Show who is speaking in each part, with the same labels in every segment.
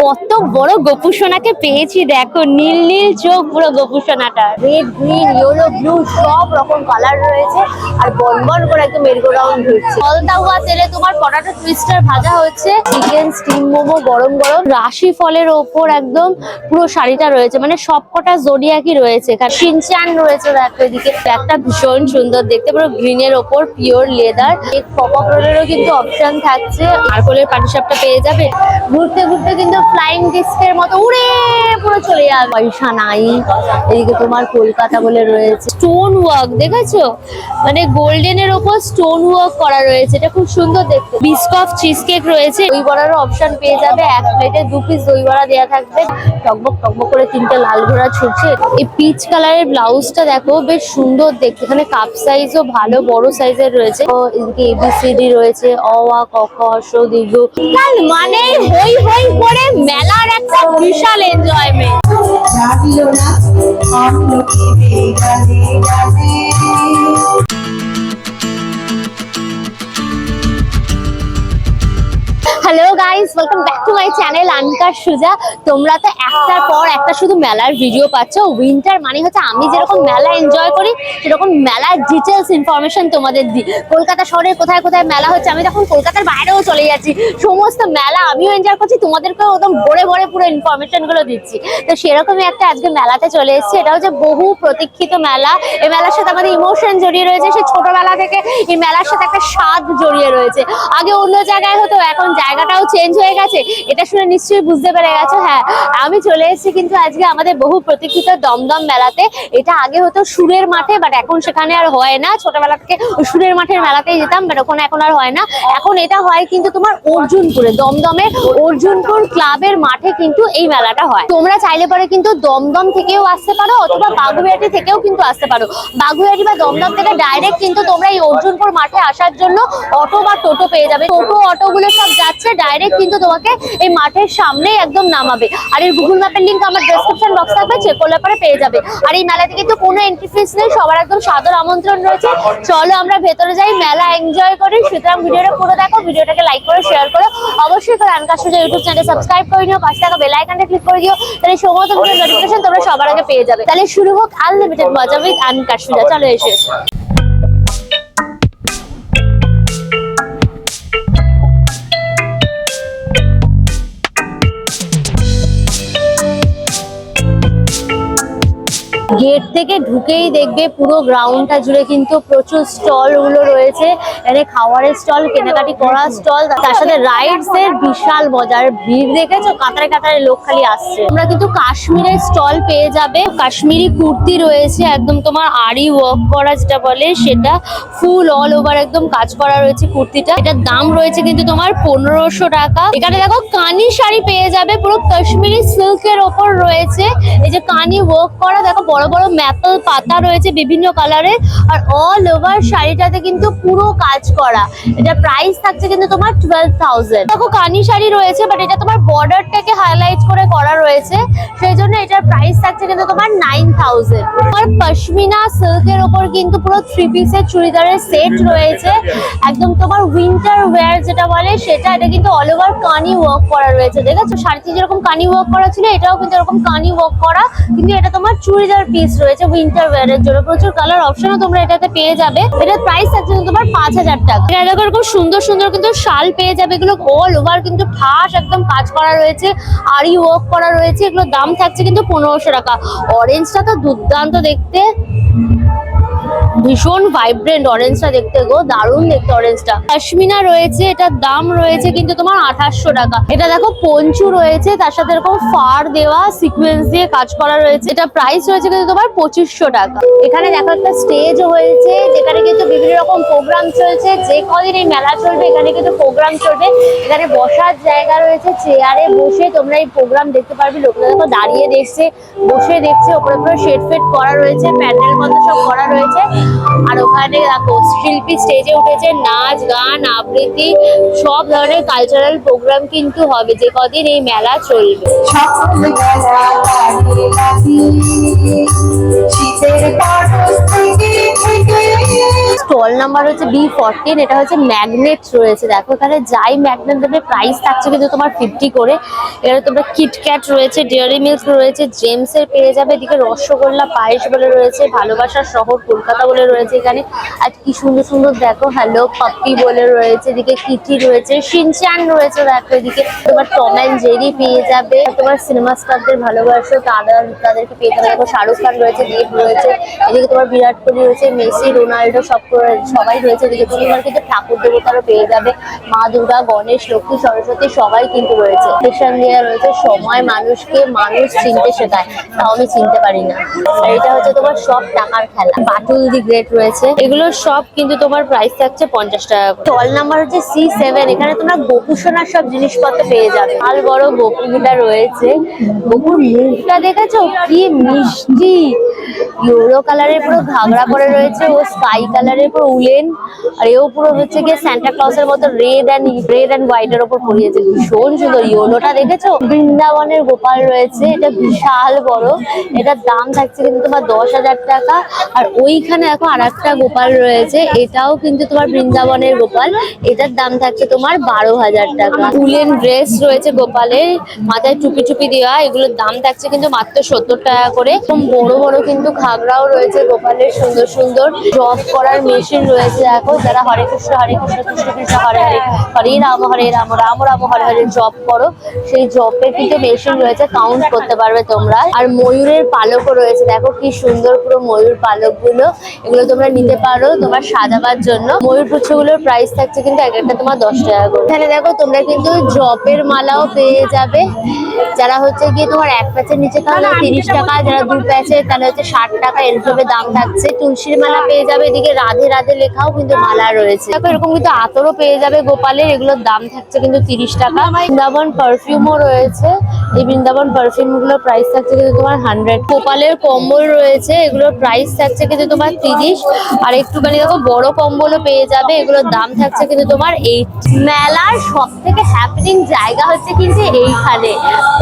Speaker 1: কত বড় গোপুসোনাকে পেয়েছি দেখো, নীল নীল চোখ পুরো গোপুসোনাটা। রেড, গ্রিন, ইয়েলো, ব্লু সব রকম কালার রয়েছে আর বনবন করে একদম মেরগোরাউন্ড ঘুরছে। ফলতাওয়া তেলে তোমার পটাটো টুইস্টার ভাজা হচ্ছে, চিকেন স্টিম মোমো গরম গরম, রাশি ফলের ওপর একদম পুরো শাড়িটা রয়েছে, মানে সবকটা জোডিয়াকি রয়েছে। শিনচান রয়েছে দেখো এদিকে, একটা ভীষণ সুন্দর দেখতে, পুরো গ্রিনের ওপর পিওর লেদার। এক পপ আপ রোলেরও কিন্তু অপশন থাকছে, নারকলের পাটিসাপটা পেয়ে যাবে। ঘুরতে ঘুরতে কিন্তু ফ্লাইং ডিস্কের মতো উড়ে পুরো চলে যাবে। পয়সা নাই। এদিকে তোমার কলকাতা বলে রয়েছে, স্টোন ওয়ার্ক দেখেছো, মানে গোল্ডেনের ওপর স্টোন ওয়ার্ক করা রয়েছে, এটা খুব সুন্দর দেখতে। বিস্কফ চিজ কেক রয়েছে, দই বড়ারও অপশন পেয়ে যাবে, এক প্লেটে 2 পিস দই বড়া দেওয়া থাকবে। টকবক টকবক করে 3টে লাল ঘোড়া ছুটছে। এই পিচ কালারের ব্লাউজটা দেখো বেশ সুন্দর দেখতে, এখানে কাপ সাইজও ভালো বড় সাইজের রয়েছে। এদিকে এবিসিডি রয়েছে, অ আ ক খ স দীর্ঘ। মানে হই হই করে মেলার একটা বিশাল enjoyment. Hello guys, welcome back to my channel আনকার সুজা। তোমরা তো একটার পর একটা শুধু মেলার ভিডিও পাচ্ছ। উইন্টার মানে হচ্ছে আমি যেরকম মেলা এনজয় করি সেরকম মেলার ডিটেলস ইনফরমেশন তোমাদের দিই। কলকাতা শহরে কোথায় কোথায় মেলা হচ্ছে, আমি তখন কলকাতার বাইরেও চলে যাচ্ছি, সমস্ত মেলা আমিও এনজয় করছি, তোমাদেরকেও একদম ভরে ভরে পুরো ইনফরমেশন গুলো দিচ্ছি। তো সেরকমই একটা আজকে মেলাতে চলে এসেছি, এটা হচ্ছে বহু প্রতীক্ষিত মেলা। এই মেলার সাথে আমাদের ইমোশন জড়িয়ে রয়েছে, সেই ছোটবেলা থেকে এই মেলার সাথে একটা স্বাদ জড়িয়ে রয়েছে। আগে অন্য জায়গায় হতো, এখন জায়গাটাও চেঞ্জ হয়ে গেছে, এটা শুনে নিশ্চয়ই বুঝতে পেরে গেছো। হ্যাঁ, আমি চলে এসেছি কিন্তু আজকে আমাদের বহু প্রতীক্ষিত দমদম মেলাতে। এটা আগে হতো সুরের মাঠে, বাট এখন সেখানে আর হয় না। ছোটবেলা থেকে সুরের মাঠের মেলাতেই যেতাম, বাট ওখানে এখন আর হয় না। এখন এটা হয় কিন্তু তোমার অর্জুনপুরে, দমদমে অর্জুনপুর ক্লাবের মাঠে কিন্তু এই মেলাটা হয়। তোমরা চাইলে পরে কিন্তু দমদম থেকেও আসতে পারো অথবা বাগুইআটি থেকেও কিন্তু আসতে পারো। বাগুইআটি বা দমদম থেকে ডাইরেক্ট কিন্তু তোমরা এই অর্জুনপুর মাঠে আসার জন্য অটো বা টোটো পেয়ে যাবে। টোটো অটোগুলো সব যাচ্ছে ডাইরেক্ট কিন্তু তোমাকে এই মাঠের সামনেই একদম নামাবে। আর এই গুগল ম্যাপের লিংক আমার ডেসক্রিপশন বক্স থাকবে, চেক করলে পরে পেয়ে যাবে। আর এই মেলাতে কিন্তু কোনো এন্ট্রি ফিস নেই, সবার একদম সাদর আমন্ত্রণ রয়েছে। চলো আমরা ভেতরে যাই, মেলা এনজয় করি। সুতরাং ভিডিওটা পুরো দেখো, ভিডিওটাকে লাইক করে শেয়ার করো, অবশ্যই করে আনকার সুজা ইউটিউব চ্যানেল সাবস্ক্রাইব করে নিও, পাশে থাকা বেল আইকনটা ক্লিক করে দিও, তাহলে সমস্ত ভিডিও নোটিফিকেশন তোমরা সবার আগে পেয়ে যাবে। তাহলে শুরু হোক আনলিমিটেড মজা উইথ আনকার সুজা। চলো এসে গেট থেকে ঢুকেই দেখবে পুরো গ্রাউন্ডটা জুড়ে কিন্তু প্রচুর স্টল গুলো রয়েছে। এখানে খাবারের স্টল, কেনাকাটি করার স্টল, তার সাথে রাইডস এর বিশাল মজার ভিড় দেখেছো, কাতারে কাতারে লোক খালি আসছে। তোমরা কিন্তু কাশ্মীরের স্টল পেয়ে যাবে, কাশ্মীরি কুর্তি রয়েছে, একদম তোমার আরি ওয়ার্ক করা যেটা বলে সেটা, ফুল অল ওভার একদম কাজ করা রয়েছে কুর্তিটা। এটার দাম রয়েছে কিন্তু তোমার 1500 টাকা। এখানে দেখো কানি শাড়ি পেয়ে যাবে, পুরো কাশ্মীরি সিল্কের ওপর রয়েছে, এই যে কানি ওয়ার্ক করা, দেখো বড় বড় ম্যাপল পাতা রয়েছে বিভিন্ন কালারের, আর অল ওভার শাড়িটাতে কিন্তু পুরো কাজ করা। এটা প্রাইস থাকছে কিন্তু তোমার 12,000। দেখো কানি শাড়ি রয়েছে, বাট এটা তোমার বর্ডারটাকে হাইলাইট করে করা রয়েছে, সেই জন্য এটার প্রাইস থাকছে কিন্তু তোমার 9,000। আর পশমিনা সিল্কের ওপর কিন্তু পুরো 3 পিসের চুড়িদারের সেট রয়েছে, একদম তোমার উইন্টার ওয়্যার যেটা বলে সেটা। এটা কিন্তু অল ওভার কানি ওয়ার্ক করা রয়েছে, দেখেছো শাড়িতে যেরকম কানি ওয়ার্ক করা ছিল এটাও কিন্তু এরকম কানি ওয়ার্ক করা, কিন্তু এটা তোমার চুড়িদার পিস রয়েছে উইন্টার ওয়্যারের জন্য। প্রচুর কালার অপশনও তোমরা এটাতে পেয়ে যাবে। এটার প্রাইস আছে তোমার 5,000 টাকা। এটা দেখো এরকম সুন্দর সুন্দর কিন্তু শাল পেয়ে যাবে, এগুলো অল ওভার কিন্তু ঠাস একদম কাজ করা রয়েছে, আরি ওয়ার্ক করা রয়েছে। এগুলোর দাম থাকছে কিন্তু 1500 টাকা। অরেঞ্জটা তো দুর্দান্ত দেখতে, ভীষণ ভাইব্রেন্ট অরেঞ্জটা দেখতে গো, দারুণ দেখতে অরেঞ্জটা। পশমিনা রয়েছে, এটার দাম রয়েছে কিন্তু তোমার 2800 টাকা। এটা দেখো পঞ্চু রয়েছে, তার সাথে এরকম ফার দেওয়া সিকোয়েন্স দিয়ে কাজ করা রয়েছে, এটা প্রাইস রয়েছে কিন্তু তোমার 2500 টাকা। এখানে দেখো একটা স্টেজ হয়েছে, যেখানে কিন্তু বিভিন্ন রকম প্রোগ্রাম চলছে। যে কদিন এই মেলা চলবে এখানে কিন্তু প্রোগ্রাম চলবে। এখানে বসার জায়গা রয়েছে, চেয়ারে বসে তোমরা এই প্রোগ্রাম দেখতে পারবে। লোকরা দেখো দাঁড়িয়ে দেখছে, বসে দেখছে, ওপরে পুরো শেড ফেড করা রয়েছে, প্যান্ডেল মতো সব করা রয়েছে। আর ওখানে দেখো শিল্পী স্টেজে উঠেছে, নাচ গান আবৃত্তি সব ধরনের কালচারাল প্রোগ্রাম কিন্তু হবে যে কদিন এই মেলা চলবে। শীতের স্টল নাম্বার হচ্ছে B14, এটা হচ্ছে ম্যাগনেট রয়েছে। দেখো এখানে যাই ম্যাগনেট দেবে প্রাইস থাকছে কিন্তু তোমার 50 করে। এখানে তোমরা কিটক্যাট রয়েছে, ডেয়ারি মিল্ক রয়েছে, জেমস এর পেয়ে যাবে। এদিকে রসগোল্লা পায়েস বলে রয়েছে, ভালোবাসার শহর কলকাতা বলে রয়েছে এখানে। আর কি সুন্দর সুন্দর দেখো হ্যালো পাপ্পি বলে রয়েছে, এদিকে কিটি রয়েছে, শিনচান রয়েছে। দেখো এদিকে তোমার টম অ্যান্ড জেরি পেয়ে যাবে। তোমার সিনেমা স্টারদের ভালোবাসো তাদেরকে পেয়ে যাবে। দেখো শাহরুখ খান রয়েছে, দেব রয়েছে, এদিকে তোমার বিরাট কোহলি রয়েছে, মেসি, রোনাল্ডো সবাই রয়েছে। এদিকে তোমার কিন্তু ঠাকুর দেবতারও পেয়ে যাবে, মা দুর্গা, গণেশ, লক্ষ্মী, সরস্বতী সবাই কিন্তু রয়েছে। স্টেশন দেওয়া রয়েছে, সময় মানুষকে মানুষ চিনতে শেখায়, তাও আমি চিনতে পারি না। আর এটা হচ্ছে তোমার সব টাকার খেলা। বাটুল দি গ্রেট রয়েছে, এগুলো সব কিন্তু তোমার প্রাইস থাকছে 50 টাকা। স্টল নাম্বার হচ্ছে C7, এখানে তোমরা গোপুসোনার সব জিনিসপত্র পেয়ে যাবে। আর বড় গোপুটা রয়েছে, গোপুর মুখটা দেখেছো কি মিষ্টি, ইয়েলো কালারের পুরো ঘাগরা পরে রয়েছে, ও স্কাই কালারের পুরো উলেন, আর এও পুরো হচ্ছে গিয়ে স্যান্টা ক্লজের মতো রেড অ্যান্ড হোয়াইট এর উপর পরিয়েছে, ভীষণ সুন্দর। ইয়েলোটা দেখেছো? বৃন্দাবনের গোপাল রয়েছে, এটা বিশাল বড়, এটার দাম থাকছে কিন্তু তোমার 10,000 টাকা। আর ওইখানে দেখো আর একটা গোপাল রয়েছে, এটাও কিন্তু তোমার বৃন্দাবনের গোপাল, এটার দাম থাকছে তোমার 12,000 টাকা। উলেন ড্রেস রয়েছে গোপালের, মাথায় টুপি টুপি দেওয়া, এগুলোর দাম থাকছে কিন্তু মাত্র 70 টাকা করে। বড় বড় কিন্তু ঘাগরাও রয়েছে গোপালের, সুন্দর সুন্দর জব করার মেশিন রয়েছে। দেখো যারা হরে কৃষ্ণ কৃষ্ণ কৃষ্ণ হরে হরে, হরে রাম রাম রাম হরে হরে জব করো, সেই জবের কিন্তু মেশিন রয়েছে, কাউন্ট করতে পারবে তোমরা। আর ময়ূরের পালকও রয়েছে, দেখো কি সুন্দর পুরো ময়ূর পালক গুলো, এগুলো তোমরা নিতে পারো তোমার সাজাবার জন্য। ময়ূর পুচ্ছগুলোর প্রাইস থাকছে কিন্তু এক একটা তোমার 10 টাকা করে। এখানে দেখো তোমরা কিন্তু জবের মালাও পেয়ে যাবে, যারা হচ্ছে গিয়ে তোমার এক প্যাচের নিচে তাহলে 30 টাকা, যারা 2 প্যাচে তাহলে হচ্ছে 60 টাকা, এরকম দাম থাকছে। তুলসীর মালা পেয়ে যাবে, এদিকে রাধে রাধে লেখাও কিন্তু মালা রয়েছে। দেখো এরকম কিন্তু আতরও পেয়ে যাবে গোপালের, এগুলোর দাম থাকছে কিন্তু 30 টাকা। বৃন্দাবন পারফিউমও রয়েছে, এই বৃন্দাবন পারফিউম গুলোর প্রাইস থাকছে কিন্তু তোমার 100। গোপালের কম্বল রয়েছে, এগুলোর প্রাইস থাকছে কিন্তু তোমার 30। আর একটুখানি দেখো বড় কম্বলও পেয়ে যাবে, এগুলোর দাম থাকছে কিন্তু তোমার 8। মেলার সব থেকে হ্যাপেনিং জায়গা হচ্ছে কিন্তু এইখানে,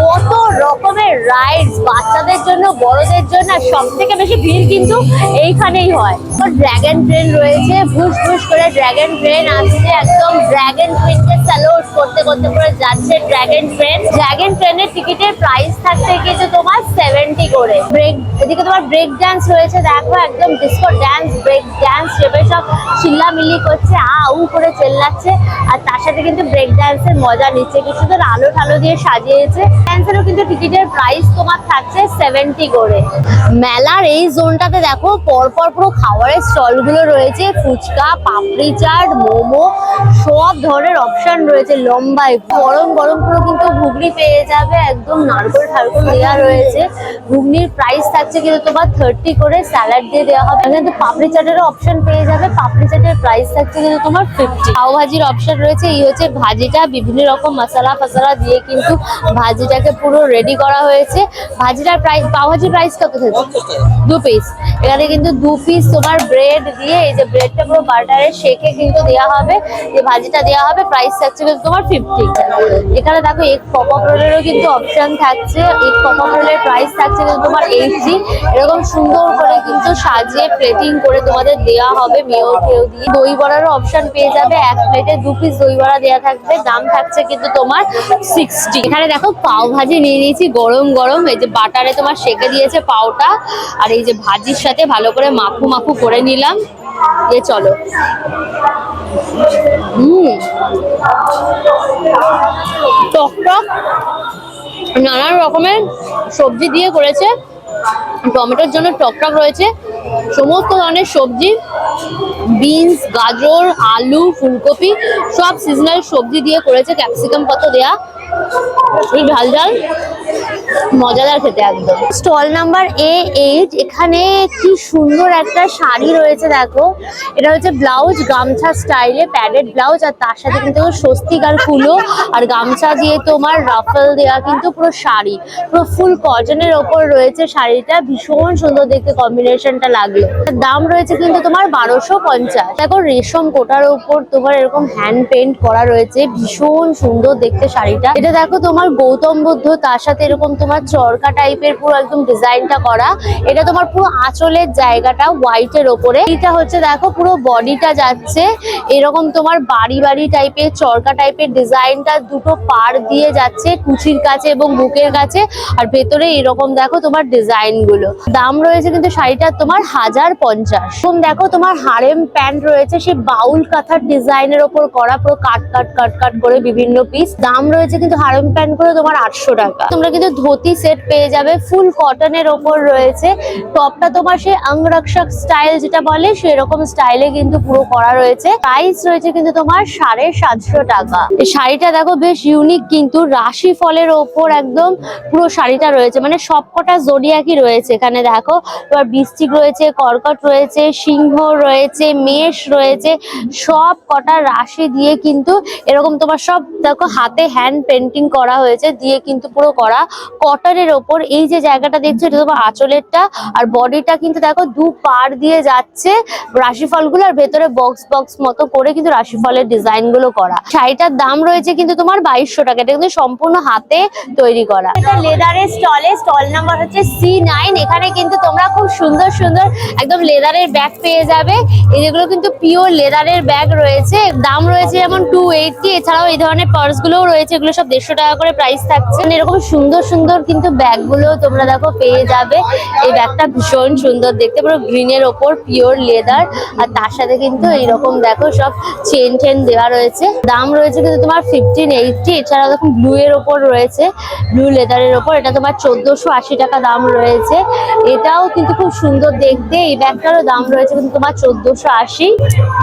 Speaker 1: কত রকমের রাইডস, বাচ্চাদের জন্য বড়দের জন্য, সব থেকে বেশি ভিড় কিন্তু এইখানেই হয়। ড্রাগন ট্রেন রয়েছে, ভুস ভুস করে ড্রাগন ট্রেন আসছে, একদম ড্রাগন ট্রেনকে স্যালুট করতে করতে করে যাচ্ছে ড্রাগন ট্রেন। ড্রাগন ট্রেনের টিকিটের প্রাইস থাকছে কিন্তু তোমার 70 করে। এদিকে তোমার ব্রেক ডান্স রয়েছে, দেখো একদম ডিস্কো ডান্স, ব্রেক ডান্স চেপে সব চিল্লামিল্লি করছে, আউ করে চেল্লাচ্ছে, আর তার সাথে কিন্তু ব্রেক ডান্সের মজা নিচ্ছে। কি সুন্দর আলো ঠালো দিয়ে সাজিয়েছে। ডান্সেরও কিন্তু টিকিটের প্রাইস তোমার থাকছে 70 করে। মেলার এই জোনটাতে দেখো পরপর পুরো খাবারের স্টল গুলো রয়েছে, ফুচকা, পাপড়ি চাট, মোমো, সব ধরনের অপশন রয়েছে লম্বায়। গরম গরম পুরো কিন্তু ঘুগনি পেয়ে যাবে, একদম নারকোল ঠারকোল দেওয়া রয়েছে। ঘুগনির প্রাইস থাকছে কিন্তু তোমার 30 করে, স্যালাড দিয়ে দেওয়া হবে। কিন্তু পাপড়ি চাটেরও অপশন পেয়ে যাবে, পাপড়ি চাটের প্রাইস থাকছে কিন্তু তোমার 50। পাও ভাজির অপশন রয়েছে, এই হচ্ছে ভাজিটা, বিভিন্ন রকম মশলা ফসলা দিয়ে কিন্তু ভাজিটাকে পুরো রেডি করা হয়েছে। ভাজিটার প্রাইস, পাও ভাজির প্রাইস কত থাকছে? 2 পিস। এখানে কিন্তু 2 পিস তোমার ব্রেড দিয়ে, এই যে ব্রেডটা পুরো বাটারে শেকে কিন্তু দেওয়া হবে, যে ভাজিটা দেওয়া হবে, প্রাইস থাকছে কিন্তু তোমার 50। এখানে দেখো এগ পপ-আপ রোলেরও কিন্তু অপশন থাকছে, এগ পপ-আপ রোলের প্রাইস থাকছে কিন্তু তোমার 80। এরকম সুন্দর করে কিন্তু সাজিয়ে প্লেটিং করে তোমাদের দেওয়া হবে মেয় খেয়েও দিয়ে। দই বড়ারও অপশন পেয়ে যাবে, এক প্লেটে 2 পিস দই বড়া দেওয়া থাকবে, দাম থাকছে কিন্তু তোমার 60। এখানে দেখো পাও ভাজি নিয়ে নিয়েছি গরম গরম, এই যে বাটারে তোমার সেকে দিয়েছে পাওটা, আর এই যে ভাজির সাথে ভালো করে মাখু মাখু করে নিলাম। দিয়ে চলো, টক টক নানান রকমের সবজি দিয়ে করেছে, টমেটোর জন্য টকটক রয়েছে, সমস্ত ধরনের সবজি, বিনস, গাজর, আলু, ফুলকপি, সব সিজনাল সবজি দিয়ে করেছে, ক্যাপসিকাম কত দেয়া, ঝাল ঝাল মজাদার খেতে একদম। স্টল নাম্বার A8, এখানে কি সুন্দর একটা শাড়ি রয়েছে, দেখো এটা হচ্ছে ব্লাউজ, গামছা স্টাইলে প্যাডেড ব্লাউজ, আর তার সাথে কিন্তু স্বস্তিক আর ফুলো আর গামছা দিয়ে তোমার রাফেল দেওয়া কিন্তু পুরো শাড়ি, পুরো ফুল কটনের ওপর রয়েছে শাড়িটা, ভীষণ সুন্দর দেখতে কম্বিনেশনটা লাগলো। দাম রয়েছে কিন্তু তোমার 1250। দেখো রেশম কোটার উপর তোমার এরকম হ্যান্ড পেন্ট করা রয়েছে, ভীষণ সুন্দর দেখতে শাড়িটা। এটা দেখো তোমার গৌতম বুদ্ধ, তার সাথে এরকম তোমার চরকা টাইপের পুরো একদম ডিজাইনটা করা। এটা তোমার পুরো আঁচলের জায়গাটা হোয়াইটের ওপরে। এটা হচ্ছে দেখো পুরো বডিটা যাচ্ছে এরকম তোমার বাড়ি বাড়ি টাইপের চরকা টাইপের ডিজাইনটা দুটো পার দিয়ে যাচ্ছে কুচির কাছে এবং বুকের কাছে, আর ভেতরে এরকম দেখো তোমার ডিজাইন গুলো। দাম রয়েছে কিন্তু শাড়িটার তোমার 1050। দেখো তোমার হারেম প্যান্ট রয়েছে সেই বাউল কাঁথার ডিজাইনের ওপর করা, পুরো কাট কাট কাট কাট করে বিভিন্ন পিস। দাম রয়েছে কিন্তু হারেম প্যান্ট করে তোমার 800 টাকা। তোমরা কিন্তু ধুতি সেট পেয়ে যাবে ফুল কটনের ওপর রয়েছে। টপটা তোমার সেই অঙ্গরক্ষক স্টাইল যেটা বলে সেরকম স্টাইলে কিন্তু পুরো করা রয়েছে। প্রাইস রয়েছে কিন্তু তোমার 750 টাকা। এই শাড়িটা দেখো বেশ ইউনিক, কিন্তু রাশি ফলের ওপর একদম পুরো শাড়িটা রয়েছে, মানে সবকটা জোডিয়াকই রয়েছে এখানে। দেখো তোমার বৃশ্চিক রয়েছে, কর্কট রয়েছে, সিংহ রয়েছে, মেষ রয়েছে, সব কটা রাশি দিয়ে কিন্তু এরকম তোমার সব দেখো হাতে হ্যান্ড পেন্টিং করা হয়েছে দিয়ে কিন্তু পুরো করা কটনের ওপর। এই যে জায়গাটা দেখছো এটা তোমার আঁচলেরটা, আর বডিটা কিন্তু দেখো দু পার দিয়ে যাচ্ছে রাশিফলগুলো, আর ভেতরে বক্স বক্স মতো করে কিন্তু রাশিফলের ডিজাইন গুলো করা। শাড়িটার দাম রয়েছে কিন্তু তোমার 2200 টাকা। এটা কিন্তু সম্পূর্ণ হাতে তৈরি করা। এটা লেদারের স্টলে, স্টল নাম্বার হচ্ছে C9। এখানে কিন্তু তোমরা খুব সুন্দর সুন্দর একদম লেদারের ব্যাগ পেয়ে যাবে। এগুলো কিন্তু পিওর লেদারের ব্যাগ রয়েছে। দাম রয়েছে যেমন 280। এছাড়াও এই ধরনের পার্স গুলোও রয়েছে, এগুলো সব 150 টাকা করে প্রাইস থাকছে। এরকম সুন্দর সুন্দর কিন্তু ব্যাগ গুলো তোমরা দেখো পেয়ে যাবে। এই ব্যাগটা ভীষণ সুন্দর দেখতে, পুরো গ্রিনের ওপর পিওর লেদার, আর তার সাথে কিন্তু এইরকম দেখো সব চেন টেন দেওয়া রয়েছে। দাম রয়েছে কিন্তু তোমার 1580। এছাড়াও দেখো ব্লু এর ওপর রয়েছে, ব্লু লেদারের ওপর, এটা তোমার 1480 টাকা দাম রয়েছে। এটাও কিন্তু খুব সুন্দর দেখতে। এই ব্যাগটারও দাম রয়েছে কিন্তু তোমার 1480।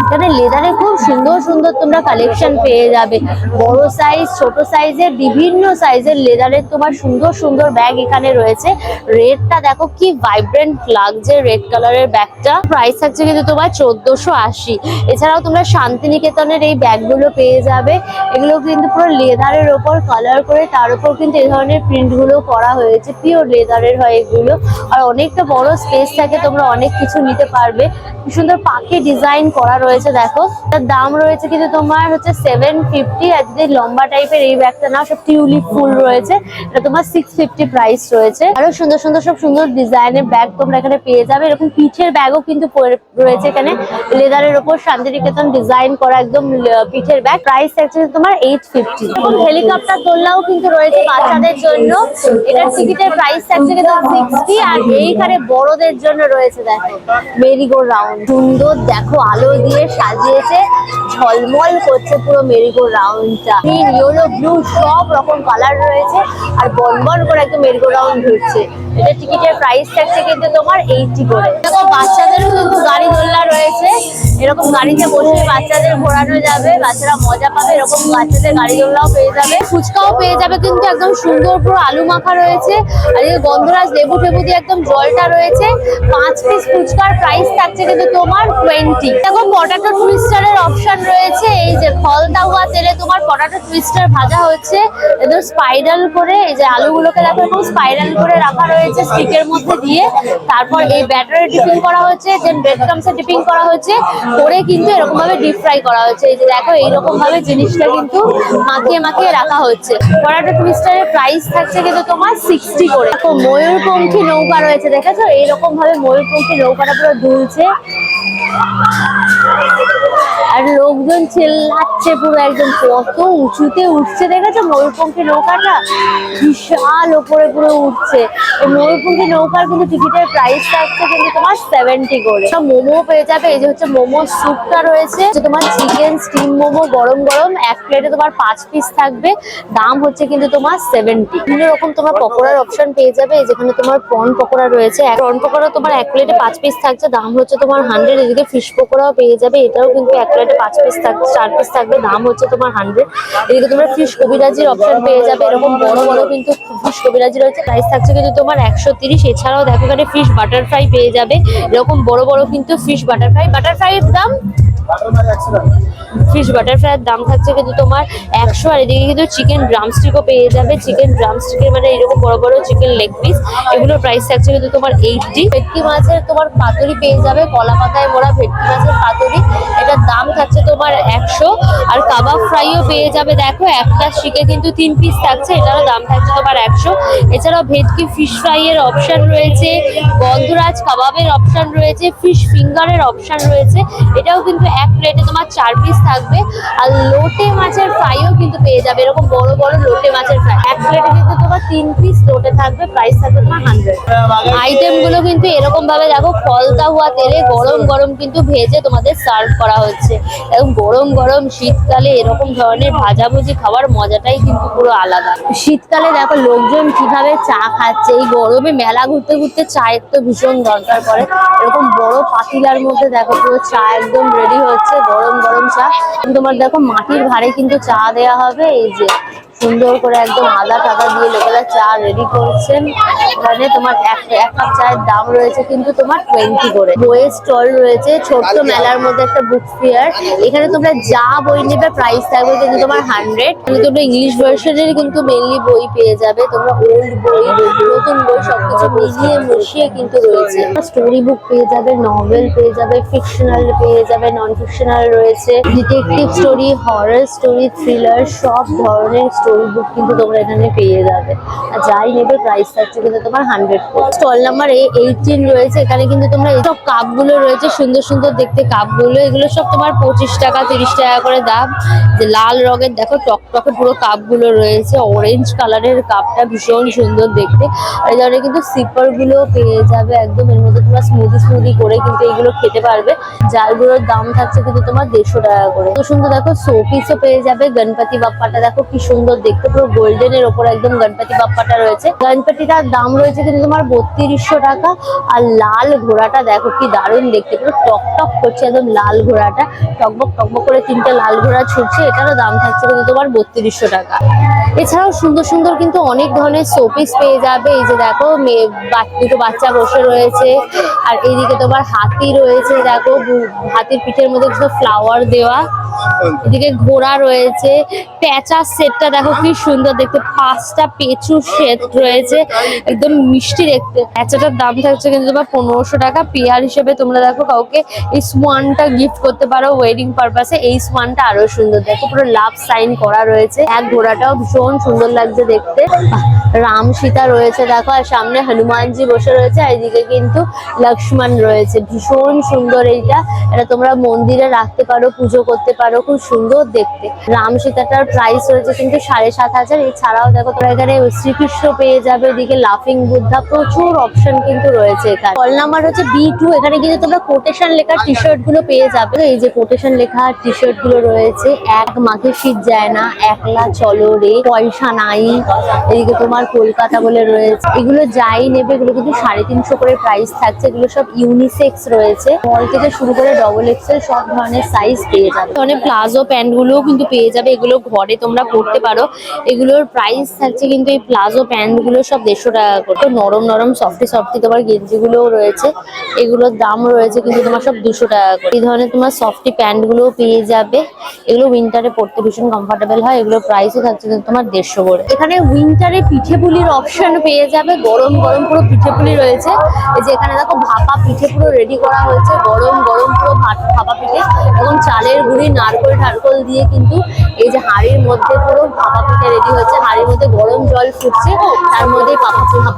Speaker 1: এখানে লেদারে খুব সুন্দর সুন্দর তোমরা কালেকশন পেয়ে যাবে, বড় সাইজ ছোট সাইজের বিভিন্ন সাইজের লেদারের তোমার সুন্দর সুন্দর ব্যাগ এখানে রয়েছে। রেডটা দেখো কি ভাইব্রেন্ট লাগছে, রেড কালারের ব্যাগটা। প্রাইস থাকছে কিন্তু তোমার 1480। এছাড়াও তোমরা শান্তিনিকেতনের এই ব্যাগগুলো পেয়ে যাবে। এগুলো কিন্তু পুরো লেদারের ওপর কালার করে তার উপর কিন্তু এই ধরনের প্রিন্ট গুলো করা হয়েছে, পিওর লেদারের হয় এগুলো। আর অনেকটা বড় স্পেস থাকে, তোমরা অনেক কিছু নিতে পারবে। সুন্দর পাখি ডিজাইন করা রয়েছে দেখো। তার দাম রয়েছে কিন্তু তোমার হচ্ছে 750। আর যদি লম্বা টাইপের এই ব্যাগটা নাও, সব টিউলিপ ফুল রয়েছে, এটা তোমার 650 প্রাইস রয়েছে। আরো সুন্দর সুন্দর সব সুন্দর ডিজাইনের ব্যাগ তোমরা এখানে পেয়ে যাবে। এরকম পিঠের ব্যাগও কিন্তু রয়েছে এখানে, লেদারের উপর শান্তিনিকেতন ডিজাইন করা একদম পিঠের ব্যাগ। প্রাইস থাকছে তোমার 850। হেলিকপ্টার দোলনাও কিন্তু রয়েছে বাচ্চাদের জন্য, এটার টিকিটের প্রাইস থাকছে কিন্তু 60। আর এইখানে বড়দের জন্য রয়েছে দেখো মেরিগো রাউন্ড, সুন্দর দেখো আলো দিয়ে সাজিয়েছে, ঝলমল করছে পুরো মেরিগো রাউন্ডটা। গ্রিন, ইয়েলো, ব্লু সব রকম কালার রয়েছে, আর বনবন করে একদম মেরিগো রাউন্ড ঘুরছে। এটা টিকিটের প্রাইস থাকছে কিন্তু তোমার 80 করে। বাচ্চাদেরও কিন্তু গাড়ি দোলনা রয়েছে, এরকম গাড়িতে বসে বাচ্চাদের ঘোরানো যাবে, বাচ্চারা মজা পাবে। এরকম বাচ্চাদের গাড়ি দোলনাও পেয়ে যাবে, ফুচকাও পেয়ে যাবে কিন্তু একদম সুন্দর পুরো আলু মাখা রয়েছে। আর এই গন্ধরাজ লেবু টেবু দিয়ে একদম জলটা রয়েছে। 5 পিস ফুচকার প্রাইস থাকছে কিন্তু তোমার 20। দেখো পটাটো টুইস্টারের অপশন রয়েছে। এই যে খলতা হওয়া তেলে তোমার পটাটো টুইস্টার ভাজা হচ্ছে একদম স্পাইরাল করে। এই যে আলুগুলোকে দেখো এরকম স্পাইরাল করে রাখা রয়েছে স্টিকের মধ্যে দিয়ে, তারপর এই ব্যাটারে ডিপিং করা হচ্ছে, দেন ব্রেড ক্রামসে ডিপিং করা হচ্ছে, করে কিন্তু এরকম ভাবে ডিপ ফ্রাই করা হচ্ছে। এই যে দেখো এইরকম ভাবে জিনিসটা কিন্তু মাখিয়ে মাখিয়ে রাখা হচ্ছে। পটাটো টুইস্টারের প্রাইস থাকছে কিন্তু তোমার 60 করে। দেখো ময়ূরপঙ্খী নৌকা রয়েছে, দেখেছো এইরকম ভাবে ময়ূরপঙ্খী নৌকাটা পুরো দুলছে, আর লোকজন চিল্লাচ্ছে পুরো একদম, কত উঁচুতে উঠছে দেখেছো ময়ূরপঙ্খী নৌকাটা, বিশাল ওপরে পুরো উঠছে। এই ময়ূরপঙ্খী নৌকার কিন্তু টিকিটের প্রাইস থাকছে কিন্তু তোমার 70 করে। মোমো পেয়ে যাবে, এই যে হচ্ছে মোমো স্যুপটা রয়েছে, তোমার চিকেন স্টিম মোমো গরম গরম, এক প্লেটে তোমার 5 পিস থাকবে। দাম হচ্ছে কিন্তু তোমার 70। বিভিন্ন রকম তোমার পকোড়ার অপশন পেয়ে যাবে। এই যেখানে তোমার প্রন পকোড়া রয়েছে, প্রন পকোড়া তোমার এক প্লেটে 5 পিস থাকছে, দাম হচ্ছে তোমার 100। এদিকে ফিশ পকোড়াও পেয়ে যাবে, এটাও কিন্তু এক প্লেটে 5 পিস থাকছে, 4 পিস থাকবে, দাম হচ্ছে তোমার 100। এদিকে তোমরা ফিশ কবিরাজির অপশন পেয়ে যাবে, এরকম বড় বড় কিন্তু ফিশ কবিরাজি রয়েছে, প্রাইস থাকছে কিন্তু তোমার 130। এছাড়াও দেখো এখানে ফিশ বাটারফ্রাই পেয়ে যাবে, এরকম বড় বড় কিন্তু ফিশ বাটারফ্রাই। বাটারফ্রাইয়ের দাম ফিশ বাটারফ্লাইয়ের দাম থাকছে কিন্তু তোমার 100। আর এদিকে কিন্তু চিকেন ড্রামস্টিকও পেয়ে যাবে। চিকেন ড্রামস্টিকের মানে এরকম বড় বড় চিকেন লেগ পিস, এগুলোর প্রাইস থাকছে কিন্তু তোমার 80। ভেটকি মাছের তোমার পাতুরি পেয়ে যাবে, কলা পাতায় মোড়া ভেটকি মাছের পাতুরি, এটার দাম থাকছে তোমার 100। আর কাবাব ফ্রাইও পেয়ে যাবে, দেখো একটা শিকে কিন্তু 3 পিস থাকছে, এটারও দাম থাকছে তোমার 100। এছাড়াও ভেটকি ফিশ ফ্রাই এর অপশন রয়েছে, গন্ধরাজ কাবাবের অপশন রয়েছে, ফিশ ফিঙ্গারের অপশন রয়েছে, এটাও কিন্তু এক প্লেটে তোমার 4 পিস থাকবে। আর লোটে মাছের ফ্রাইও কিন্তু পেয়ে যাবে, এরকম বড় বড় লোটে মাছের ফ্রাই এক প্লেটে কিন্তু তোমার 3 পিস লোটে থাকবে, প্রাইস থাকবে তোমার 100। আইটেম গুলো কিন্তু এরকম ভাবে দেখো ফলতা হুয়া তেলে গরম গরম কিন্তু ভেজে তোমাদের সার্ভ করা হচ্ছে। এবং গরম গরম শীতকালে এরকম ধরনের ভাজাভুজি খাওয়ার মজাটাই কিন্তু পুরো আলাদা। শীতকালে দেখো লোকজন কিভাবে চা খাচ্ছে, এই গরমে মেলা ঘুরতে ঘুরতে চায়ের তো ভীষণ দরকার পড়ে। এরকম বড় পাতিলার মধ্যে দেখো পুরো চা একদম রেডি হচ্ছে, গরম গরম চা। তোমার দেখো মাটির ভাঁড়ে কিন্তু চা দেয়া হবে, এই যে সুন্দর করে একদম আদা টাদা দিয়ে লোকেরা চা রেডি করছেন। এখানে তোমার এক কাপ চায়ের দাম রয়েছে কিন্তু তোমার 20 করে। বইয়ের স্টল রয়েছে, ছোট্ট মেলার মধ্যে একটা বুক ফেয়ার। এখানে তোমরা যা বই নেবে প্রাইস থাকবে কিন্তু তোমার 100। তোমরা ইংলিশ ভার্সনের কিন্তু মেনলি বই পেয়ে যাবে, তোমরা ওল্ড বই নতুন বই সবকিছু মিলিয়ে মিশিয়ে কিন্তু রয়েছে। স্টোরি বুক পেয়ে যাবে, নভেল পেয়ে যাবে, ফিকশনাল পেয়ে যাবে, নন ফিকশনাল রয়েছে, detective story, horror story, thriller, সব ধরনের স্টোরি বুক কিন্তু তোমরা এখানে পেয়ে যাবে। আর যাই নেবে প্রাইস থাকছে কিন্তু তোমার 100 করে। স্টল নাম্বার 18 রয়েছে, এখানে কিন্তু তোমরা এইসব কাপগুলো রয়েছে, সুন্দর সুন্দর দেখতে কাপগুলো, এগুলো সব তোমার 25 টাকা 30 টাকা করে দাম। যে লাল রঙের দেখো টকটকে পুরো কাপগুলো রয়েছে, অরেঞ্জ কালারের কাপটা ভীষণ সুন্দর দেখতে। আর এই ধরনের কিন্তু সিপার গুলো পেয়ে যাবে একদম, এর মধ্যে তোমার স্মুদি করে কিন্তু এগুলো খেতে পারবে। জালগুলোর দাম থাকছে কিন্তু তোমার 150 টাকা করে। তো সুন্দর দেখো শোপিসও পেয়ে যাবে। গণপতি বাপ্পাটা দেখো কি সুন্দর দেখতে, পুরো গোল্ডেনের ওপর একদম গণপতি বাপ্পাটা রয়েছে। গণপতিটার দাম রয়েছে কিন্তু তোমার 3200 টাকা। আর লাল ঘোড়াটা দেখো কি দারুণ দেখতে, পুরো টকটক করছে একদম লাল ঘোড়াটা, টকবক টকবক করে 3টে লাল ঘোড়া ছুটছে, এটারও দাম থাকছে কিন্তু তোমার 3200 টাকা। এছাড়াও সুন্দর সুন্দর কিন্তু অনেক ধরনের শোপিস পেয়ে যাবে। এই যে দেখো দুটো বাচ্চা বসে রয়েছে, আর এইদিকে তোমার হাতি রয়েছে, দেখো হাতির পিঠের মধ্যে কিছু ফ্লাওয়ার দেওয়া, এদিকে ঘোড়া রয়েছে, পেঁচার সেটটা দেখো কি সুন্দর দেখতে, 5টা পেঁচুর সেট রয়েছে, একদম মিষ্টি দেখতে। পেঁচাটার দাম থাকছে কিন্তু তোমার 1500 টাকা। পেয়ার হিসেবে তোমরা দেখো কাউকে এই সোয়ানটা গিফট করতে পারো ওয়েডিং পারপাসে। এই সোয়ানটা আরো সুন্দর দেখো, পুরো লাভ সাইন করা রয়েছে, এক ঘোড়াটাও ভীষণ সুন্দর লাগছে দেখতে। রাম সীতা রয়েছে দেখো, আর সামনে হনুমানজি বসে রয়েছে, আর এদিকে কিন্তু লক্ষ্মণ রয়েছে, ভীষণ সুন্দর। এটা তোমরা মন্দিরে রাখতে পারো, পুজো করতে পারো, খুব সুন্দর দেখতে। রাম সীতাটার প্রাইস রয়েছে কিন্তু 7500। এছাড়াও দেখো তোমরা এখানে শ্রীকৃষ্ণ পেয়ে যাবে, এদিকে লাফিং বুদ্ধা, প্রচুর অপশন কিন্তু রয়েছে এখানে। কল নাম্বার হচ্ছে B2, এখানে কিন্তু তোমরা কোটেশন লেখা টি শার্ট গুলো পেয়ে যাবে। এই যে কোটেশন লেখা টি শার্ট গুলো রয়েছে, এক মাকে শীত যায় না, একলা চলো রে, পয়সা নাই, এদিকে তোমার কলকাতা বলে রয়েছে। এগুলো যাই নেবে এগুলো কিন্তু 350 করে প্রাইস থাকছে। এগুলো সব ইউনিসেক্স রয়েছে, স্মল থেকে শুরু করে XXL সব ধরনের সাইজ পেয়ে যাবে। অনেক প্লাজো প্যান্ট গুলোও কিন্তু পেয়ে যাবে, এগুলো ঘরে তোমরা পরতে পারো। এগুলোর প্রাইস থাকছে কিন্তু এই প্লাজো প্যান্ট গুলো সব 150 টাকা করে। নরম নরম সফটি সফটি তোমার গেঞ্জি গুলোও রয়েছে, এগুলোর দাম রয়েছে কিন্তু তোমার সব 200 টাকা করে। এই ধরনের তোমার সফটি প্যান্ট গুলোও পেয়ে যাবে, এগুলো উইন্টারে পরতে ভীষণ কমফোর্টেবল হয়। এগুলোর প্রাইসও থাকছে কিন্তু তোমার 150 করে। এখানে উইন্টারে পিঠে পুলির অপশন পেয়ে যাবে, গরম গরম পুরো পিঠে পুলি রয়েছে। এই যে এখানে দেখো ভাপা পিঠে পুরো রেডি করা হয়েছে, গরম গরম পুরো ভাপা পিঠে, এবং চালের গুঁড়ি নারকোল দিয়ে কিন্তু এই যে হাঁড়ির মধ্যে পুরো ভাপা পিঠে রেডি হচ্ছে। হাঁড়ির মধ্যে গরম জল ফুটছে, তার মধ্যে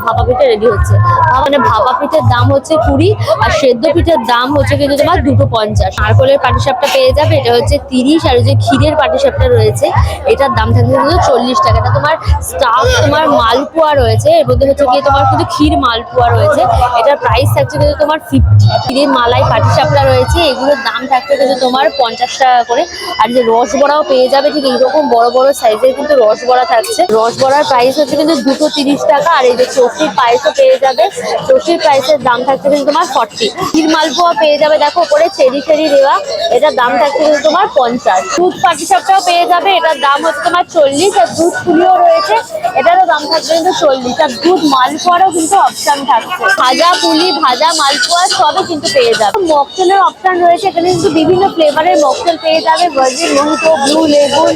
Speaker 1: ভাপা পিঠে রেডি হচ্ছে। মানে ভাপা পিঠের দাম হচ্ছে 20, আর সেদ্ধ পিঠের দাম হচ্ছে কিন্তু তোমার 250। নারকোলের পাটিসাপটা পেয়ে যাবে, এটা হচ্ছে 30। আর যে ক্ষীরের পাটিসাপটা রয়েছে এটার দাম থাকছে কিন্তু 40 টাকা। এটা তোমার স্টাফ তোমার মালপোয়া রয়েছে, এর মধ্যে হচ্ছে গিয়ে তোমার কিন্তু ক্ষীর মালপোয়া রয়েছে, এটার প্রাইস থাকছে কিন্তু তোমার 50। ক্ষীরের মালাই পাটিসাপটা রয়েছে, এগুলোর দাম থাকছে কিন্তু তোমার 50 টাকা করে। আর যে রস বড়াও পেয়ে যাবে ঠিক এইরকম বড় বড় সাইজের কিন্তু রস বড়া থাকছে। রস বড়ার প্রাইস হচ্ছে কিন্তু 2 30 টাকা। আর এই যে চষির পায়েসও পেয়ে যাবে, চষির পায়েসের দাম থাকছে কিন্তু তোমার 40। ক্ষীর মালপোয়া পেয়ে যাবে, দেখো উপরে চেরি চেরি দেওয়া, এটার দাম থাকছে কিন্তু তোমার 50। দুধ পাটিসাপটাও পেয়ে যাবে, এটার দাম হচ্ছে তোমার 40। আর দুধ পুলিও রয়েছে, এটারও দাম থাকবে কিন্তু 40। আর দুধ মালপোয়ারও কিন্তু অপশন থাকছে, ভাজা পুলি ভাজা মালপোয়া সবই কিন্তু পেয়ে যাবে। মকটেলের অপশন রয়েছে, এখানে কিন্তু বিভিন্ন ফ্লেভারের মকটেল পেয়ে যাবে, virgin mojito, blue Lebun,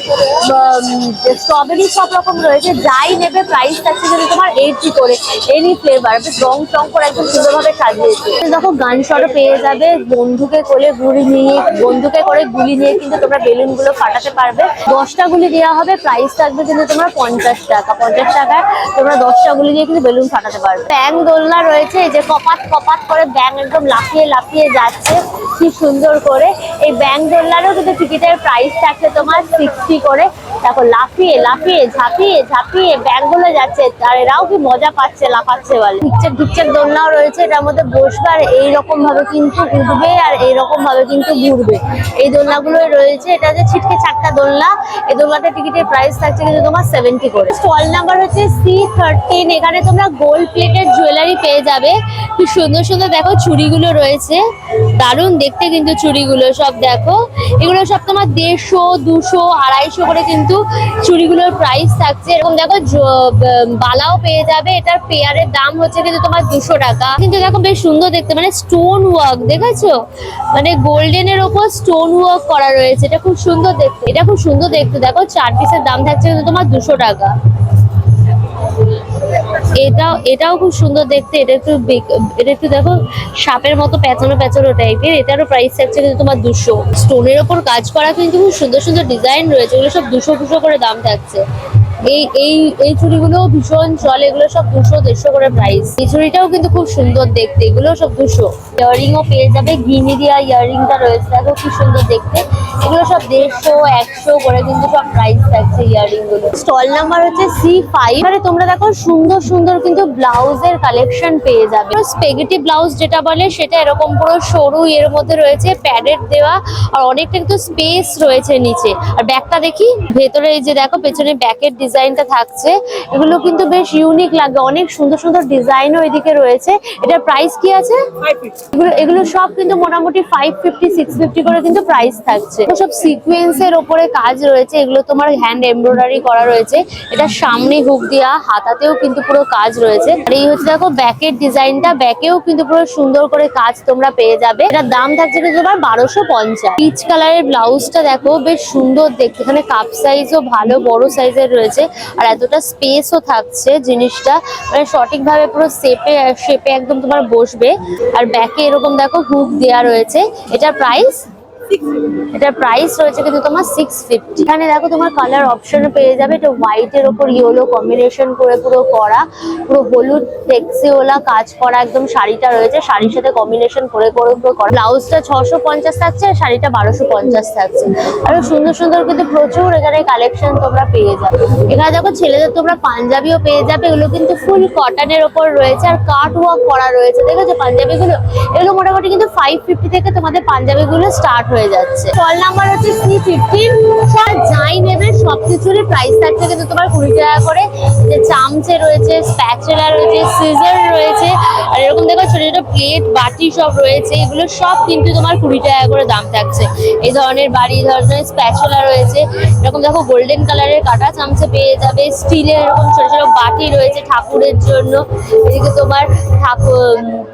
Speaker 1: strawberry সব রকম রয়েছে। যাই নেবে প্রাইস থাকছে কিন্তু তোমার 80 করে, এনি ফ্লেভার রং টং করে একদম সুন্দরভাবে সাজিয়েছে। দেখো গান শটও পেয়ে যাবে, বন্ধুকে করে গুলি নিয়ে কিন্তু তোমরা বেলুন গুলো ফাটাতে পারবে। 10টা গুলি দেওয়া হবে, প্রাইস থাকবে কিন্তু তোমার 50 টাকা। 50 টাকায় তোমরা 10টা গুলি দিয়ে কিন্তু বেলুন ফাটাতে পারবে। ব্যাং দোলনা রয়েছে, এই যে কপাত কপাত করে ব্যাং একদম লাফিয়ে লাফিয়ে যাচ্ছে কি সুন্দর করে। এই ব্যাং দোলনারও কিন্তু টিকিটের প্রাইস থাকছে তোমার 60 করে। দেখো লাফিয়ে লাফিয়ে ঝাঁপিয়ে ঝাঁপিয়ে ব্যাং গুলো যাচ্ছে, আর এরাও কি মজা পাচ্ছে লাফাচ্ছে বলে। ঢিকচাক ঢিকচাক দোলনাও রয়েছে, এটার মধ্যে বসবে আর এইরকম ভাবে কিন্তু উঠবে আর এইরকম ভাবে কিন্তু ঘুরবে। এই দোলনাগুলোই রয়েছে। এটা যে ছিটকে চারটা দোলনা, এই দোলনাটার টিকিটের প্রাইস থাকছে কিন্তু তোমার 70 করে। স্টল নাম্বার হচ্ছে C13। এখানে তোমরা গোল্ড প্লেটেড জুয়েলারি পেয়ে যাবে, কি সুন্দর সুন্দর দেখো চুড়িগুলো রয়েছে, দারুণ দেখতে কিন্তু চুড়িগুলো সব। দেখো এগুলো সব তোমার 150, 200, 250 করে কিন্তু চুড়িগুলোর প্রাইস থাকছে। এরকম দেখো বালাও পেয়ে যাবে, এটার পেয়ারের দাম হচ্ছে কিন্তু তোমার 200 টাকা। কিন্তু দেখো বেশ সুন্দর দেখতে, মানে স্টোন ওয়ার্ক দেখেছো, মানে গোল্ডেনের ওপর স্টোন ওয়ার্ক করা রয়েছে, এটা খুব সুন্দর দেখতে, এটা খুব সুন্দর দেখতে। দেখো 4 পিসের দাম থাকছে কিন্তু তোমার 200 টাকা। এটাও খুব সুন্দর দেখতে, এটা একটু দেখো সাপের মতো পেঁচানো পেঁচানো টাইপের, এটারও প্রাইস থাকছে কিন্তু তোমার 200। স্টোনের ওপর কাজ করা কিন্তু খুব সুন্দর সুন্দর ডিজাইন রয়েছে, এগুলো সব 200 করে দাম থাকছে। এই চুড়িগুলো ভীষণ চলে, এগুলো সব 200-150 করে প্রাইস। এই চুড়িটাও কিন্তু খুব সুন্দর দেখতে, এগুলো সব 200। ইয়াররিংও পেয়ে যাবে, গিনি দিয়া ইয়াররিংটা রয়েছে, দেখো কি সুন্দর দেখতে। এগুলো সব 150-100 করে কিন্তু সব প্রাইস থাকছে ইয়াররিং গুলো। স্টল নাম্বার হচ্ছে C5। এবারে তোমরা দেখো সুন্দর সুন্দর কিন্তু ব্লাউজের কালেকশন পেয়ে যাবে। স্পেগেটি ব্লাউজ যেটা বলে সেটা এরকম পুরো সরু, এর মধ্যে রয়েছে প্যাডেড দেওয়া, আর অনেকটা কিন্তু স্পেস রয়েছে নিচে। আর ব্যাকটা দেখি, ভেতরে এই যে দেখো পেছনে ব্যাকের ডিজাইনটা থাকছে, এগুলো কিন্তু বেশ ইউনিক লাগে, অনেক সুন্দর সুন্দর ডিজাইনও এদিকে রয়েছে। এটার প্রাইস কি আছে? এগুলো সব কিন্তু মোটামুটি 550-650 করে কিন্তু প্রাইস থাকছে। সব সিকোয়েন্সের ওপরে কাজ রয়েছে, এগুলো তোমার হ্যান্ড এমব্রয়ডারি করা রয়েছে। এটা সামনে হুক দেওয়া, হাতাতেও কিন্তু পুরো কাজ রয়েছে। আর এই হচ্ছে দেখো ব্যাকের ডিজাইনটা, ব্যাকেও কিন্তু পুরো সুন্দর করে কাজ তোমরা পেয়ে যাবে। এটার দাম থাকছে কিন্তু তোমার 1250। পিচ কালারের ব্লাউজটা দেখো বেশ সুন্দর দেখতে, এখানে কাপ সাইজও ভালো বড় সাইজের রয়েছে, আর এতটা স্পেসও থাকছে জিনিসটা, মানে সঠিকভাবে পুরো শেপে একদম তোমার বসবে। আর ব্যাকে এরকম দেখো হুক দেওয়া রয়েছে। এটার প্রাইস রয়েছে কিন্তু তোমার 650। এখানে দেখো তোমার কালার অপশন পেয়ে যাবে, এটা হোয়াইট এর উপর ইয়েলো কম্বিনেশন করে পুরো করা, পুরো হলুদ টেক্সিওয়ালা কাজ করা একদম শাড়িটা রয়েছে, শাড়ির সাথে কম্বিনেশন করে করে করা। ব্লাউজটা 650 থাকছে, আর শাড়িটা 1250 থাকছে। আরো সুন্দর সুন্দর কিন্তু প্রচুর এখানে কালেকশন তোমরা পেয়ে যাবে। এখানে দেখো ছেলেদের তোমরা পাঞ্জাবিও পেয়ে যাবে, এগুলো কিন্তু ফুল কটনের ওপর রয়েছে, আর কাট ওয়ার্ক করা রয়েছে। দেখেছো পাঞ্জাবিগুলো, এগুলো মোটামুটি কিন্তু 550 থেকে তোমাদের পাঞ্জাবিগুলো স্টার্ট হয়ে যাচ্ছে। স্টল নাম্বার হচ্ছে C15। যাই নেবে সবকিছুরই প্রাইস থাকছে কিন্তু তোমার 20 টাকা করে। যে চামচে রয়েছে, স্প্যাচুলা রয়েছে, সিজার রয়েছে, আর এরকম দেখো ছোট ছোট প্লেট বাটি সব রয়েছে, এগুলো সব কিন্তু তোমার 20 টাকা করে দাম থাকছে। এই ধরনের বাড়ি, এই ধরনের স্প্যাচুলা রয়েছে, এরকম দেখো গোল্ডেন কালারের কাটা চামচে পেয়ে যাবে, স্টিলের এরকম ছোট ছোট বাটি রয়েছে ঠাকুরের জন্য। এদিকে তোমার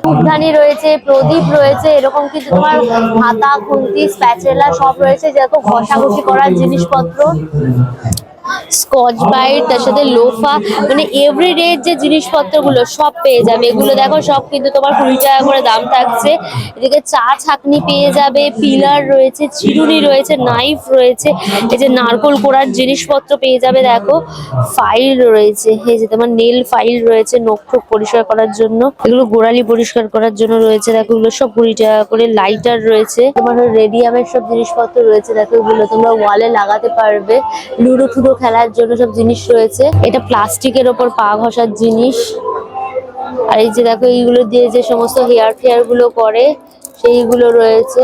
Speaker 1: ধূপধানি রয়েছে, প্রদীপ রয়েছে, এরকম কিন্তু তোমার হাতা খুন্তি স্প্যাচুলা সব রয়েছে, যেরকম ঘষাঘষি করার জিনিসপত্র, স্কচ ব্রাইট, তার সাথে লোফা, মানে এভরিডে যে জিনিসপত্রগুলো সব পেয়ে যাবে। এগুলো দেখো সব কিন্তু তোমার 20 টাকা করে দাম থাকছে। এদিকে চা ছাঁকনি পেয়ে যাবে, পিলার রয়েছে, চিরুনি রয়েছে, নাইফ রয়েছে, এই যে নারকোল কোড়ার জিনিসপত্র পেয়ে যাবে। দেখো ফাইল রয়েছে, এই যে তোমার নেল ফাইল রয়েছে নখ ঠোক পরিষ্কার করার জন্য, এগুলো গোড়ালি পরিষ্কার করার জন্য রয়েছে। দেখো এগুলো সব 20 টাকা করে। লাইটার রয়েছে, তোমার রেডিয়ামের সব জিনিসপত্র রয়েছে, দেখো এগুলো তোমরা ওয়ালে লাগাতে পারবে। লুডো টুডো খেলার জন্য সব জিনিস রয়েছে। এটা প্লাস্টিকের ওপর পা ঘষার জিনিস। আর এই যে দেখো এইগুলো দিয়ে যে সমস্ত হেয়ার গুলো করে, সেইগুলো রয়েছে।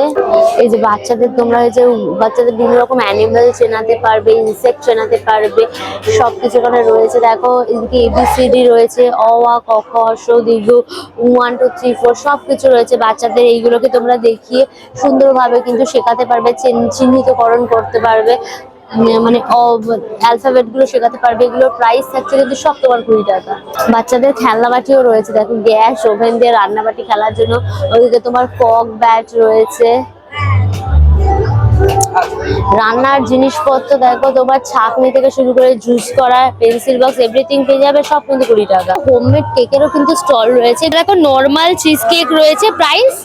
Speaker 1: এই যে বাচ্চাদের তোমরা হয়েছে বাচ্চাদের বিভিন্ন রকম অ্যানিমেল চেনাতে পারবে, ইনসেক্ট চেনাতে পারবে, সবকিছু এখানে রয়েছে। দেখো এদিকে ABCD রয়েছে, অ আ ক খ স দীর্ঘ 1 2 3 4 সবকিছু রয়েছে। বাচ্চাদের এইগুলোকে তোমরা দেখিয়ে সুন্দরভাবে কিন্তু শেখাতে পারবে, চিহ্নিতকরণ করতে পারবে, মানে অ্যালফাবেট গুলো শেখাতে পারবে। এগুলোর প্রাইস থাকছে কিন্তু সব তোমার 20 টাকা। বাচ্চাদের খেলনা বাটিও রয়েছে, দেখো গ্যাস ওভেন দিয়ে রান্না বাটি খেলার জন্য। ওইদিকে তোমার ফগ ব্যাট রয়েছে, রান্নার জিনিসপত্র দেখো তোমার ছাঁকনি থেকে শুরু করে জুস করা, পেন্সিল বক্স, এভরিথিং পেয়ে যাবে, সব কিন্তু 20 টাকা। হোমমেড কেকেরও কিন্তু স্টল রয়েছে। দেখো নর্মাল চিজ কেক রয়েছে, প্রাইস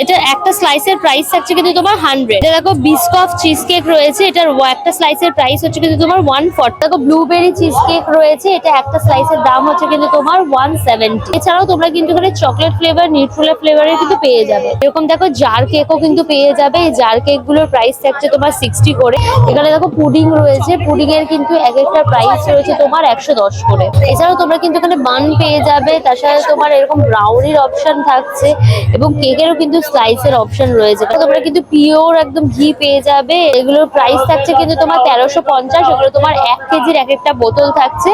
Speaker 1: এটা একটা স্লাইসের প্রাইস থাকছে কিন্তু তোমার 100। এটা দেখো বিস্কফ চিজ কেক রয়েছে, এটার একটা স্লাইসের প্রাইস হচ্ছে কিন্তু তোমার 140। দেখো ব্লুবেরি চিজ কেক রয়েছে, এটা একটা স্লাইসের দাম হচ্ছে কিন্তু তোমার 170। এছাড়াও তোমরা কিন্তু এখানে চকলেট ফ্লেভার, নিউট্রেলা ফ্লেভারের কিন্তু পেয়ে যাবে। এরকম দেখো জার কেকও কিন্তু পেয়ে যাবে। এই জার কেক গুলোর প্রাইস থাকছে তোমার 60 করে। এখানে দেখো পুডিং রয়েছে, পুডিং এর কিন্তু এক একটা প্রাইস রয়েছে তোমার 110 করে। এছাড়াও তোমরা কিন্তু এখানে বান পেয়ে যাবে, তার সাথে তোমার এরকম ব্রাউনির অপশন থাকছে এবং কেকেরও কিন্তু স্লাইসের অপশন রয়েছে। তোমরা কিন্তু পিওর একদম ঘি পেয়ে যাবে। এগুলোর প্রাইস থাকছে কিন্তু তোমার 1350। এগুলো তোমার 1 কেজির এক একটা বোতল থাকছে।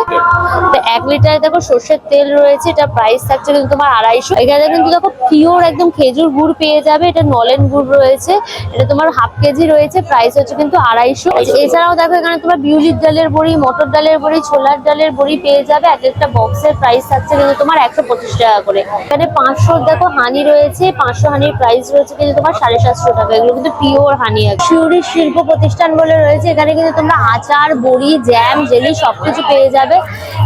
Speaker 1: 1 লিটার দেখো সর্ষের তেল রয়েছে, এটা প্রাইস থাকছে কিন্তু তোমার 250। এখানে কিন্তু দেখো পিওর একদম খেজুর গুড় পেয়ে যাবে, এটা নলেন গুড় রয়েছে, এটা তোমার 1/2 কেজি রয়েছে, প্রাইস হচ্ছে কিন্তু 250। এছাড়াও দেখো এখানে তোমার বিউলির ডালের বড়ি, মটর ডালের বড়ি, ছোলার ডালের বড়ি পেয়ে যাবে। এক একটা বক্সের প্রাইস থাকছে কিন্তু তোমার 125 টাকা করে। এখানে 500 দেখো হানি রয়েছে, 500 হানির প্রাইস রয়েছে কিন্তু তোমার 750 টাকা। এগুলো কিন্তু পিওর হানি আছে। শিউরি শিল্প প্রতিষ্ঠান বলে রয়েছে, এখানে কিন্তু তোমরা আচার, বড়ি, জ্যাম, জেলি সবকিছু পেয়ে যাবে।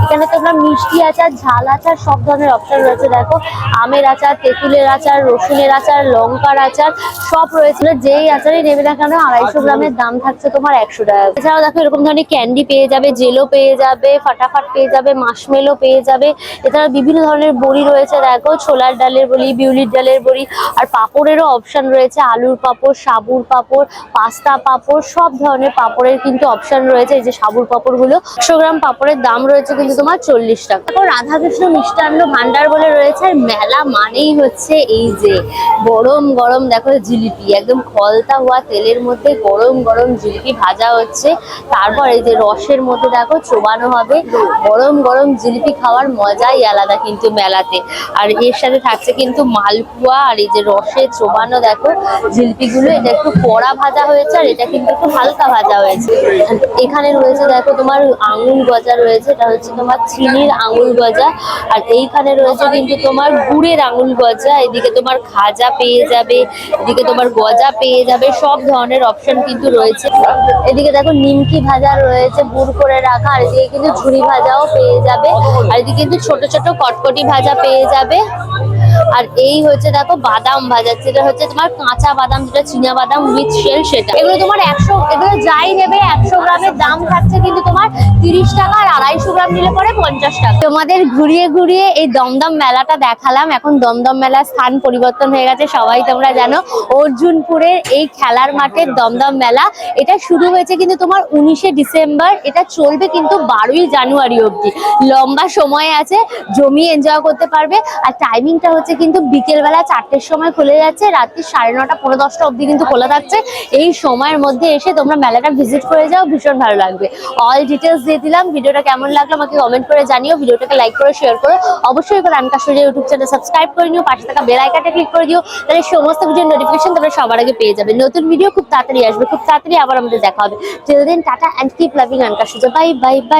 Speaker 1: এখানে তোমরা মিষ্টি আচার, ঝাল আচার সব ধরনের অপশন রয়েছে। দেখো আমের আচার, তেঁতুলের আচার, রসুনের আচার, লঙ্কার আচার সব রয়েছে। যেই আচারই নেবে না কেন 250 গ্রামের দাম থাকছে তোমার 100 টাকা। এছাড়াও দেখো এরকম ধরনের ক্যান্ডি পেয়ে যাবে, জেলো পেয়ে যাবে, ফাটাফাট পেয়ে যাবে, মাশমেলো পেয়ে যাবে। এছাড়া বিভিন্ন ধরনের বড়ি রয়েছে, দেখো ছোলার ডালের বড়ি, বিউলির ডালের বড়ি, আর পাপড়েরও অপশন রয়েছে, আলুর পাপড়, সাবুর পাপড়, পাস্তা পাপড়, সব ধরনের পাপড়ের কিন্তু অপশন রয়েছে। এই যে সাবুর পাপড় গুলো 100 গ্রাম পাপড়ের দাম রয়েছে কিন্তু তোমার 40 টাকা। দেখো রাধাকৃষ্ণ মিষ্টান্ন ভান্ডার বলে রয়েছে। আর মেলা মানেই হচ্ছে এই যে গরম গরম দেখো জিলিপি, একদম খলতা হওয়া তেলের মধ্যে গরম গরম জিলিপি ভাজা হচ্ছে, তারপর এই যে রসের মধ্যে দেখো চোবানো হবে। গরম গরম জিলিপি খাওয়ার মজাই আলাদা কিন্তু মেলাতে। আর এর সাথে থাকছে কিন্তু মালপোয়া, আর এই যে রসে চোবানো দেখো জিলিপিগুলো, এটা একটু কড়া ভাজা হয়েছে আর এটা কিন্তু একটু হালকা ভাজা হয়েছে। এখানে রয়েছে দেখো তোমার আঙুল গজা রয়েছে, এটা হচ্ছে তোমার চিনির আঙুল গজা। আর এইখানে রয়েছে কিন্তু তোমার গুড়ের আঙুল গজা। এদিকে তোমার খাজা পেয়ে যাবে, এদিকে তোমার গজা পেয়ে যাবে, সব ধরনের অপশন কিন্তু রয়েছে। এদিকে দেখো নিমকি ভাজা রয়েছে গুড় করে রাখা, আর এদিকে কিন্তু ঝুড়ি ভাজাও পেয়ে যাবে, আর এদিকে কিন্তু ছোট ছোট কটকটি ভাজা পেয়ে যাবে। আর এই হচ্ছে দেখো বাদাম ভাজা, যেটা হচ্ছে তোমার কাঁচা বাদাম, যেটা চীনা বাদাম উইথ শেল, সেটা। এগুলো তোমার 100, এগুলো যাই নেবে 100 গ্রামের দাম থাকছে কিন্তু তোমার 30 টাকা, আর 250 গ্রাম নিলে পরে 50 টাকা। তোমাদের ঘুরিয়ে ঘুরিয়ে এই দমদম মেলাটা দেখালাম। এখন দমদম মেলার স্থান পরিবর্তন হয়ে গেছে, সবাই তোমরা জানো। অর্জুনপুরের এই খেলার মাঠের দমদম মেলা, এটা শুরু হয়েছে কিন্তু তোমার 19শে ডিসেম্বর, এটা চলবে কিন্তু 12ই জানুয়ারি অবধি। লম্বা সময় আছে, জমিয়ে এনজয় করতে পারবে। আর টাইমিংটা হচ্ছে কিন্তু বিকেল বেলা 4টের সময় খুলে যাচ্ছে, রাত্রি 9:30 পৌনে 10টা অবধি কিন্তু খোলা থাকছে। এই সময়ের মধ্যে এসে তোমরা মেলাটা ভিজিট করে যাও, ভীষণ ভালো লাগবে। অল ডিটেলস দিয়ে দিলাম। ভিডিওটা কেমন লাগলো আমাকে কমেন্ট করে জানিও। ভিডিওটাকে লাইক করে শেয়ার করো, অবশ্যই করে রানকা সুজা ইউটিউব চ্যানেল সাবস্ক্রাইব করে নিও, পাশে থাকা বেল আইকনটা ক্লিক করে দিও, তাহলে সমস্ত ভিডিওর নোটিফিকেশন তোমরা সবার আগে পেয়ে যাবে। নতুন ভিডিও খুব তাড়াতাড়ি আসবে, খুব তাড়াতাড়ি আবার আমাদের দেখা হবে। Till then tata and keep loving রানকা সুজা। Bye bye by.